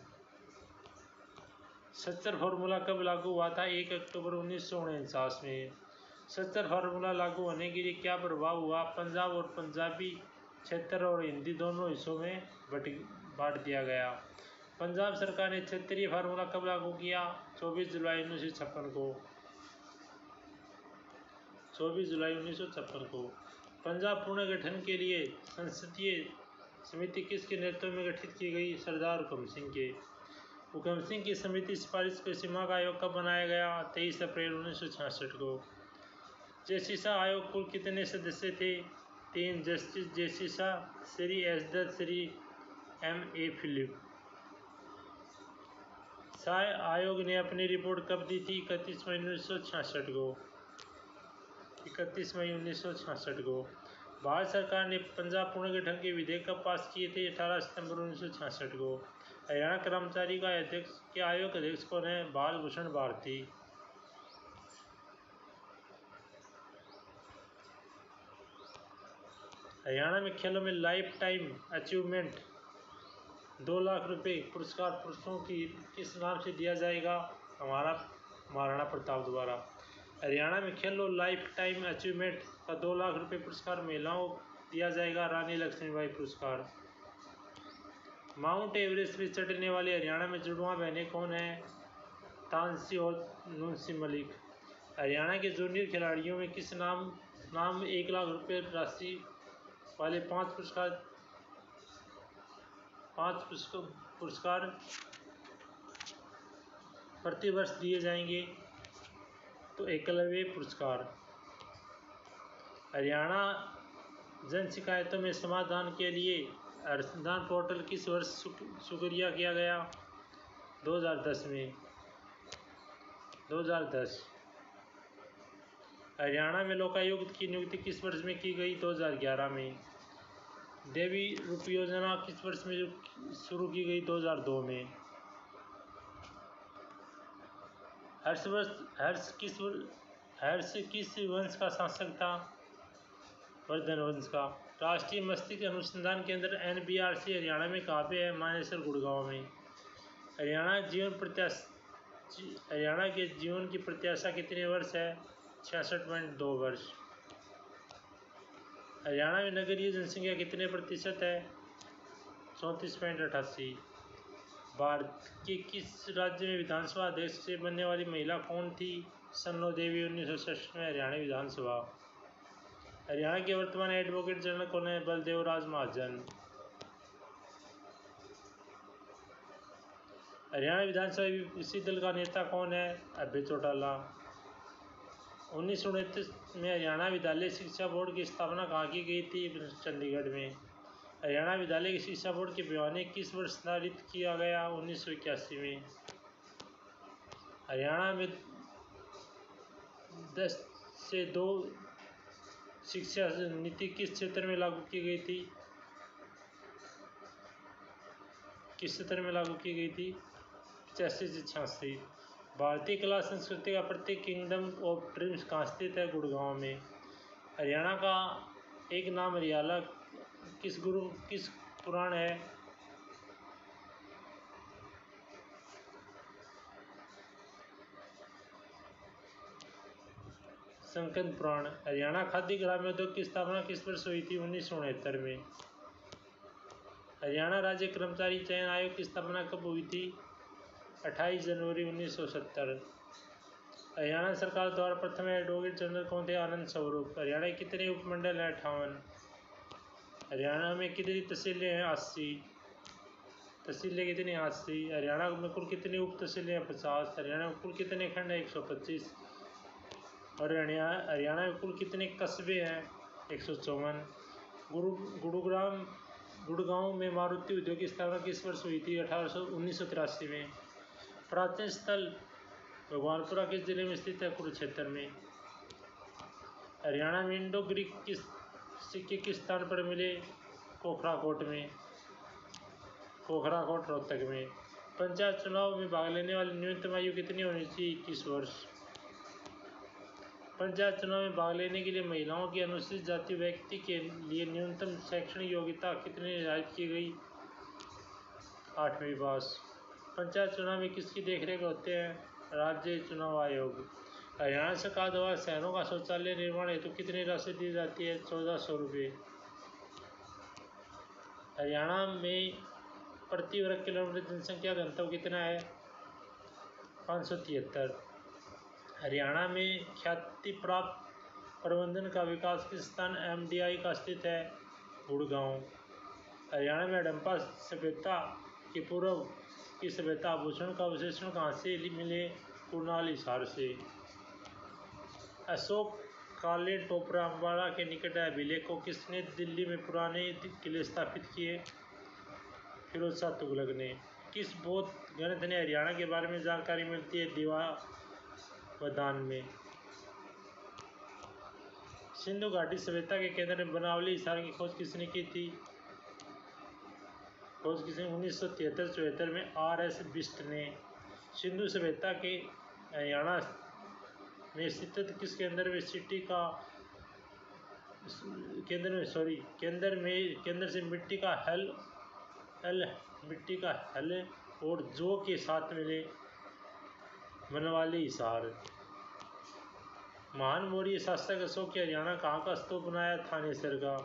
सच्चर फार्मूला कब लागू हुआ था? 1 अक्टूबर 1949 में। सच्चर फार्मूला लागू होने के लिए क्या प्रभाव हुआ? पंजाब और पंजाबी क्षेत्र और हिंदी दोनों हिस्सों में बांट दिया गया। पंजाब सरकार ने क्षेत्रीय फार्मूला कब लागू किया? 24 जुलाई 1956 को। 24 जुलाई 1956 को। पंजाब पुनर्गठन के लिए संसदीय समिति किसके नेतृत्व में गठित की गई? सरदार हुकम सिंह के। हुकम सिंह की समिति सिफारिश को सीमा का आयोग कब बनाया गया? 23 अप्रैल 1966 को। जेसीसा आयोग कुल कितने सदस्य थे? 3। जस्टिस जेसीसा, Shri S Dutt, Shri M.A. Philip. साय आयोग ने अपनी रिपोर्ट कब दी थी? 31 मई 1966 को। 31 मई 1966 को। भारत सरकार ने पंजाब पुनर्गठन के विधेयक कब पास किए थे? 18 सितंबर 1966 को। हरियाणा कर्मचारी का अध्यक्ष के आयोग अध्यक्ष कौन है? बाल भूषण भारती। हरियाणा में खेलों में लाइफ टाइम अचीवमेंट 2 लाख रुपए पुरस्कार पुरुषों की किस नाम से दिया जाएगा? हमारा महाराणा प्रताप द्वारा। हरियाणा में खेलो लाइफ टाइम अचीवमेंट का 2 लाख रुपए पुरस्कार महिलाओं दिया जाएगा, रानी लक्ष्मीबाई पुरस्कार। माउंट एवरेस्ट पर चढ़ने वाली हरियाणा में जुड़वा बहनें कौन है? तानसी और नुनसी मलिक। हरियाणा के जूनियर खिलाड़ियों में किस नाम 1 लाख रुपए राशि वाले 5 पुरस्कार प्रतिवर्ष दिए जाएंगे? तो एकलव्य पुरस्कार। हरियाणा जन शिकायतों में समाधान के लिए हरसदान पोर्टल किस वर्ष शुक्रिया किया गया? 2010 में। 2010। हरियाणा में लोकायुक्त की नियुक्ति किस वर्ष में की गई? 2011 में। देवी रूप योजना किस वर्ष में शुरू की गई? 2002 में। हर्ष किस वंश का शासक था? वर्धन वंश का। राष्ट्रीय मस्तिष्क अनुसंधान केंद्र NBRC हरियाणा में कहाँ पे है? मानेसर गुड़गांव में। हरियाणा के जीवन की प्रत्याशा कितने वर्ष है? 66.2 वर्ष। हरियाणा में नगरीय जनसंख्या कितने प्रतिशत है? 34.88। भारत के किस राज्य में विधानसभा अध्यक्ष से बनने वाली महिला कौन थी? सन्नो देवी। 1966 में हरियाणा विधानसभा। हरियाणा के वर्तमान एडवोकेट जनरल कौन है? बलदेव राज महाजन। हरियाणा विधानसभा विपक्षी दल का नेता कौन है? अभय चौटाला। 1929 में हरियाणा विद्यालय शिक्षा बोर्ड की स्थापना कहाँ की गई थी? चंडीगढ़ में। हरियाणा विद्यालय शिक्षा बोर्ड के पैमाने किस वर्ष निर्धारित किया गया? 1981 में। हरियाणा में 10 से 2 शिक्षा नीति किस क्षेत्र में लागू की गई थी? किस क्षेत्र में लागू की गई थी? 85 से 86। भारतीय कला संस्कृति का प्रतीक किंगडम ऑफ ड्रीम्स कहाँ स्थित है? गुड़गांव में। हरियाणा का एक नाम हरियाला किस पुराण है? संकंद पुराण। हरियाणा खादी ग्रामोद्योग की स्थापना किस वर्ष हुई थी? 1969 में। हरियाणा राज्य कर्मचारी चयन आयोग की स्थापना कब हुई थी? 28 जनवरी 1970। हरियाणा सरकार द्वारा प्रथम एडवोकेट जनरल कौन थे? आनंद स्वरूप। हरियाणा के कितने उपमंडल हैं? 58। हरियाणा में कितनी तहसीलें हैं? 80। तहसीलें कितनी? 80। हरियाणा में कुल कितनी उप तहसीलें हैं? 50। हरियाणा में कुल कितने खंड हैं? 125। और हरियाणा में कुल कितने कस्बे हैं? 154। गुड़गांव में मारुति उद्योग की स्थापना किस वर्ष हुई थी? 1983 में। प्राचीन स्थल भगवानपुरा किस जिले में स्थित है? कुरुक्षेत्र में। हरियाणा में इंडो ग्रीक सिक्के किस स्थान पर मिले? कोखराकोट में। कोखराकोट रोहतक में। पंचायत चुनाव में भाग लेने वाली न्यूनतम आयु कितनी होनी चाहिए? 21 वर्ष। पंचायत चुनाव में भाग लेने के लिए महिलाओं की अनुसूचित जाति व्यक्ति के लिए न्यूनतम शैक्षणिक योग्यता कितनी निर्धारित की गई? 8वीं पास। पंचायत चुनाव में किसकी देखरेख होते हैं? राज्य चुनाव आयोग। हरियाणा सरकार द्वारा शहरों का शौचालय निर्माण हेतु कितनी राशि दी जाती है? 1400 रुपये। हरियाणा में प्रति वर्ग किलोमीटर जनसंख्या घनत्व कितना है? 573। हरियाणा में ख्याति प्राप्त प्रबंधन का विकास किस स्थान MDI का स्थित है? गुड़गांव। हरियाणा में हड़प्पा सभ्यता के पूर्व की सभ्यता आभूषण का अवशेषण कहाँ से मिले? कुरनाल हिसार से। अशोक काले टोपरा अम्बाड़ा के निकट अभिलेख को किसने दिल्ली में पुराने किले स्थापित किए? फिरोज शाह तुगलक ने। किस बौद्ध ग्रंथ ने हरियाणा के बारे में जानकारी मिलती है? दिवावदान में। सिंधु घाटी सभ्यता के केंद्र में बनावली हिसार की खोज किसने की थी? 1973-74 में RS बिष्ट ने। सिंधु सभ्यता के हरियाणा में स्थित किस केंद्र में केंद्र से मिट्टी का हल और जौ के साथ मिले? बनवाली हिसार। महान मौर्य शासक अशोक के हरियाणा कहाँ का स्तूप बनाया? थानेसर का।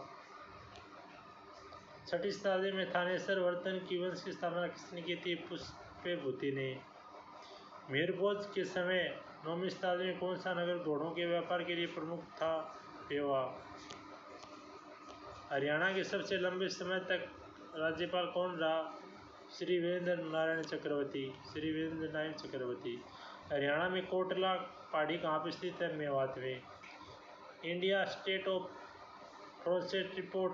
6वीं शताब्दी में थानेसर वर्तन की वंश की स्थापना किसने की थी? पुष्पभूति ने। मेहरभोज के समय 9वीं शताब्दी में कौन सा नगर घोड़ों के व्यापार के लिए प्रमुख था? पेवा। हरियाणा के सबसे लंबे समय तक राज्यपाल कौन रहा? श्री वीरेंद्र नारायण चक्रवर्ती। हरियाणा में कोटला पहाड़ी कहाँ पर स्थित है? मेवात में। India state of forest report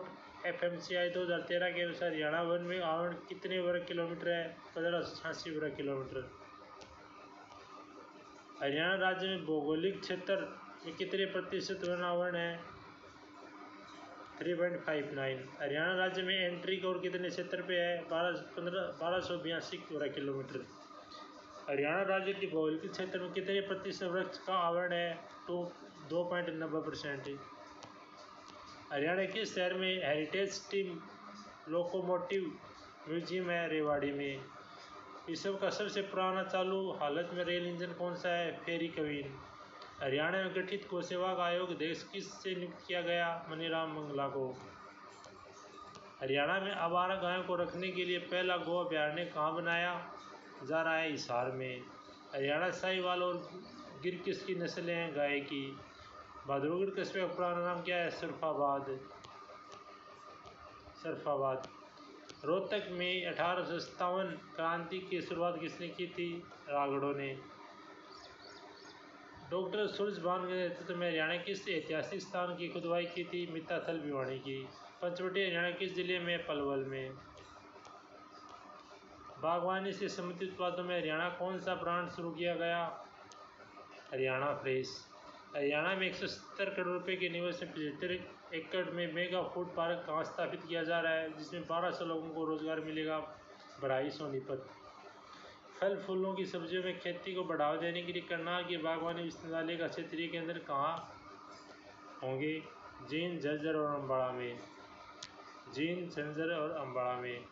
FMCI 2013 के अनुसार हरियाणा वन में आवरण कितने वर्ग किलोमीटर है? 1586 वर्ग किलोमीटर। हरियाणा राज्य में भौगोलिक क्षेत्र में कितने प्रतिशत वन आवरण है? 3.59। हरियाणा राज्य में एंट्री और कितने क्षेत्र पे है? 1282 वर्ग किलोमीटर। हरियाणा राज्य के भौगोलिक क्षेत्र में कितने प्रतिशत वृक्ष का आवरण है? 2.90%। हरियाणा के शहर में हेरिटेज स्टीम लोकोमोटिव म्यूजियम है? रेवाड़ी में। विश्व का सबसे पुराना चालू हालत में रेल इंजन कौन सा है? फेरी क्वीन। हरियाणा में गठित गौ सेवक आयोग अध्यक्ष किससे नियुक्त किया गया? मनीराम मंगला को। हरियाणा में आवारा गायों को रखने के लिए पहला गो अभयारण्य कहाँ बनाया जा रहा है? हिसार में। हरियाणा साहिवाल और गिर किसकी नस्लें हैं? गाय की। बहादुरगढ़ कस्बे का पुराना नाम क्या है? सरफाबाद। रोहतक में 1857 क्रांति की शुरुआत किसने की थी? रागड़ों ने। डॉक्टर सूरजभान के नेतृत्व में हरियाणा किस ऐतिहासिक स्थान की खुदाई की थी? मिताथल भिवानी की। पंचवटी हरियाणा किस जिले में? पलवल में। बागवानी से संबंधित उत्पादों में हरियाणा कौन सा ब्रांड शुरू किया गया? हरियाणा फ्रेश। हरियाणा में 170 करोड़ रुपए के निवेश में 75 एकड़ में मेगा फूड पार्क कहाँ स्थापित किया जा रहा है, जिसमें 1200 लोगों को रोजगार मिलेगा? बढ़ाई सोनीपत। फल फूलों की सब्जियों में खेती को बढ़ावा देने के लिए करनाल के बागवानी विश्वविद्यालय का क्षेत्रीय केंद्र कहाँ होंगे? जींद, झज्जर और अम्बाड़ा में।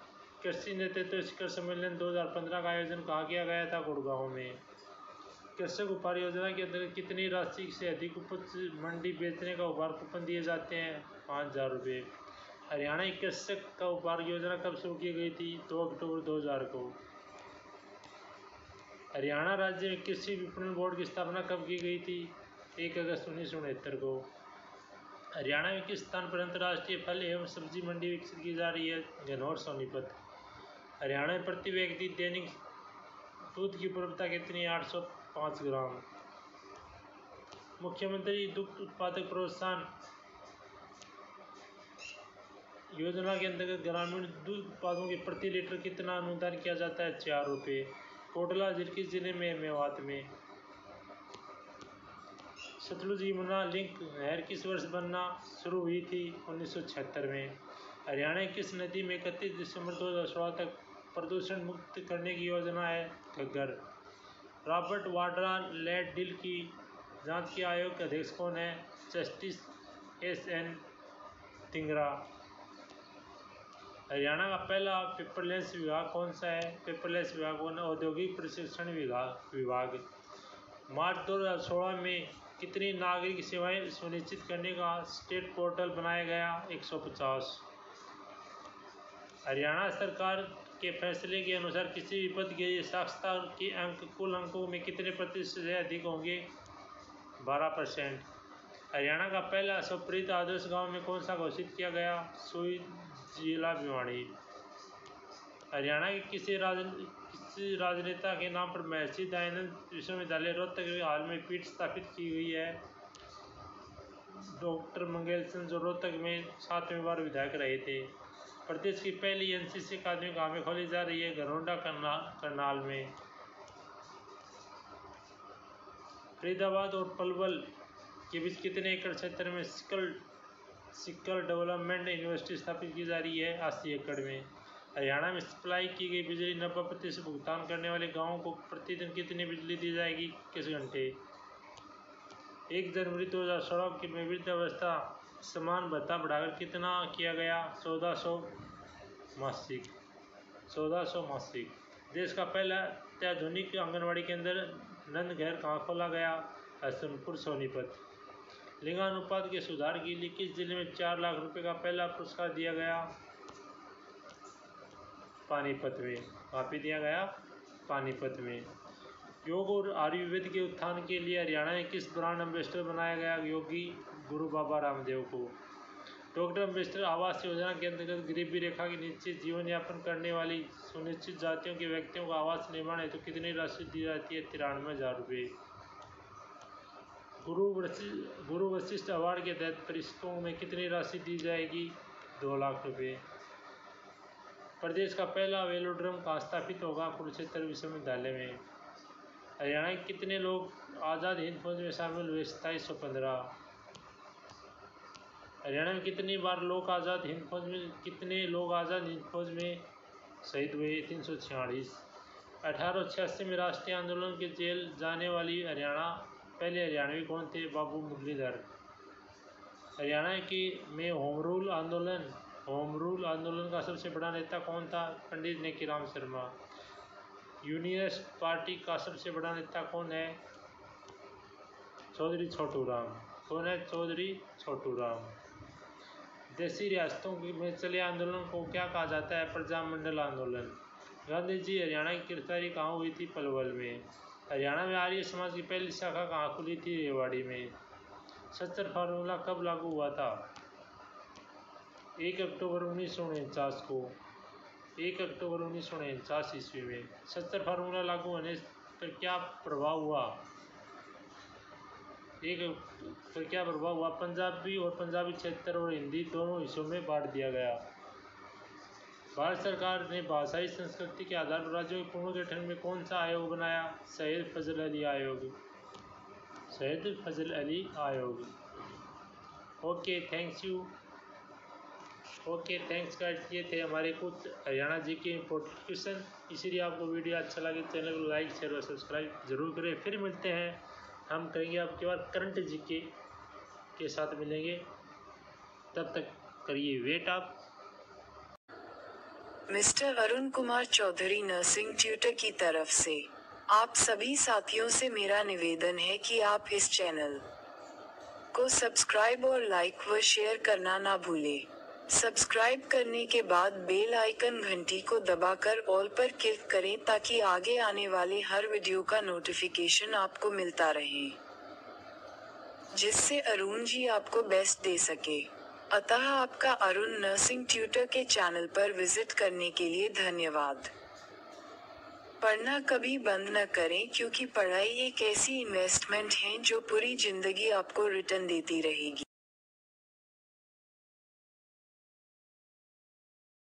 कृषि नेतृत्व शिखर सम्मेलन 2015 का आयोजन कहाँ किया गया था? गुड़गांव में। कृषक उपहार योजना के अंतर्गत कितनी राशि से अधिक उपज मंडी बेचने का उपहार कूपन दिए जाते हैं? 5000 रुपये। हरियाणा की कृषक का उपहार योजना कब शुरू की गई थी? 2 अक्टूबर 2000 को। हरियाणा राज्य में कृषि विपणन बोर्ड की स्थापना कब की गई थी? 1 अगस्त 1969 को। हरियाणा में किस स्थान पर अंतर्राष्ट्रीय फल एवं सब्जी मंडी विकसित की जा रही है? घनौर सोनीपत। हरियाणा में प्रति व्यक्ति दैनिक दूध की उपलब्धता कितनी है? 805 ग्राम। मुख्यमंत्री दुग्ध उत्पादक प्रोत्साहन योजना के अंतर्गत ग्रामीण दूध उत्पादों के प्रति लीटर कितना अनुदान किया जाता है? 4 रुपये। कोटला किस जिले में? मेवात में। सतलुज यमुना लिंक नहर किस वर्ष बनना शुरू हुई थी? 1976 में। हरियाणा की किस नदी में 31 दिसंबर 2016 तक प्रदूषण मुक्त करने की योजना है? Ghaggar. Robert Vadra land deal की जांच के आयोग के अध्यक्ष कौन है? Justice SN Dhingra. हरियाणा का पहला पेपरलेस विभाग कौन सा है? पेपरलेस विभाग औद्योगिक प्रशिक्षण विभाग। मार्च 2016 में कितनी नागरिक सेवाएं सुनिश्चित करने का स्टेट पोर्टल बनाया गया? 150। हरियाणा सरकार के फैसले के अनुसार किसी भी पद के साक्षरता के अंक कुल अंकों में कितने प्रतिशत से अधिक होंगे? 12%। हरियाणा का पहला स्वप्रित आदर्श गांव में कौन सा घोषित किया गया? सुई जिला भिवाड़ी। हरियाणा के किसी राजनेता के नाम पर महर्षि दयानंद विश्वविद्यालय रोहतक में हाल में पीठ स्थापित की गई है? डॉक्टर मंगेल सिंह, जो रोहतक में 7वीं बार विधायक रहे थे। प्रदेश की पहली NCC अकादमी कहाँ में खोली जा रही है? घरौंडा करनाल में। फरीदाबाद और पलवल के बीच कितने एकड़ क्षेत्र में स्किल डेवलपमेंट यूनिवर्सिटी स्थापित की जा रही है? 80 एकड़ में। हरियाणा में सप्लाई की गई बिजली 90% भुगतान करने वाले गांवों को प्रतिदिन कितनी बिजली दी जाएगी? 21 घंटे। 1 जनवरी 2016 की में वृद्धावस्था समान भत्ता बढ़ाकर कितना किया गया? 1400 मासिक। 1400 मासिक। देश का पहला अत्याधुनिक आंगनबाड़ी केंद्र नंदघर कहाँ खोला गया? हसनपुर सोनीपत। लिंगानुपात के सुधार के लिए किस जिले में 4 लाख रुपए का पहला पुरस्कार दिया गया? पानीपत में। कहाँ पे दिया गया? पानीपत में। योग और आयुर्वेद के उत्थान के लिए हरियाणा में किस ब्रांड एम्बेसडर बनाया गया? योगी गुरु बाबा रामदेव को। डॉक्टर अम्बेडकर आवास योजना के अंतर्गत गरीबी रेखा के नीचे जीवन यापन करने वाली सुनिश्चित जातियों के व्यक्तियों को आवास निर्माण हेतु कितनी राशि दी जाती है? 93,000 रुपये। गुरु वशिष्ठ अवार्ड के तहत परिषदों में कितनी राशि दी जाएगी? 2 लाख रुपये। प्रदेश का पहला वेलोड्रम कहाँ स्थापित होगा? कुरुक्षेत्र विश्वविद्यालय में। हरियाणा के कितने लोग आज़ाद हिंद फौज में शामिल हुए? 2715। हरियाणा में कितनी बार कितने लोग आज़ाद हिंद फौज में शहीद हुए? 346। 1886 में राष्ट्रीय आंदोलन के जेल जाने वाली पहले हरियाणवी कौन थे? बाबू मुरलीधर। हरियाणा में होम रूल आंदोलन का सबसे बड़ा नेता कौन था? पंडित नेकीराम शर्मा। यूनियनिस्ट पार्टी का सबसे बड़ा नेता कौन है? चौधरी छोटू राम। कौन है? चौधरी छोटू राम। देशी रियासतों में चले आंदोलन को क्या कहा जाता है? प्रजामंडल आंदोलन। गांधी जी हरियाणा की गिरफ्तारी कहाँ हुई थी? पलवल में। हरियाणा में आर्य समाज की पहली शाखा कहाँ खुली थी? रेवाड़ी में। सच्चर फार्मूला कब लागू हुआ था? 1 अक्टूबर 1949 को। 1 अक्टूबर 1949 ईस्वी में। सच्चर फार्मूला लागू होने पर क्या प्रभाव हुआ? पंजाबी और पंजाबी क्षेत्र और हिंदी दोनों हिस्सों में बांट दिया गया। भारत सरकार ने भाषाई संस्कृति के आधार पर राज्यों के पुनर्गठन में कौन सा आयोग बनाया? सैयद फजल अली आयोग। सैयद फजल अली आयोग। Okay, thanks guys. ये थे हमारे कुछ हरियाणा जी के इम्पोर्टेंट क्वेश्चन। इसीलिए आपको वीडियो अच्छा लगे चैनल को लाइक शेयर और सब्सक्राइब जरूर करें। फिर मिलते हैं, हम करेंगे आपके बाद करंट जीके के साथ मिलेंगे। तब तक करिए वेट आप। Mister Arun Kumar Chaudhary nursing tutor की तरफ से आप सभी साथियों से मेरा निवेदन है कि आप इस चैनल को सब्सक्राइब और लाइक व शेयर करना ना भूलें। सब्सक्राइब करने के बाद बेल आइकन घंटी को दबाकर ऑल पर क्लिक करें ताकि आगे आने वाले हर वीडियो का नोटिफिकेशन आपको मिलता रहे, जिससे अरुण जी आपको बेस्ट दे सके। अतः आपका अरुण नर्सिंग ट्यूटर के चैनल पर विजिट करने के लिए धन्यवाद। पढ़ना कभी बंद न करें, क्योंकि पढ़ाई एक ऐसी इन्वेस्टमेंट है जो पूरी जिंदगी आपको रिटर्न देती रहेगी।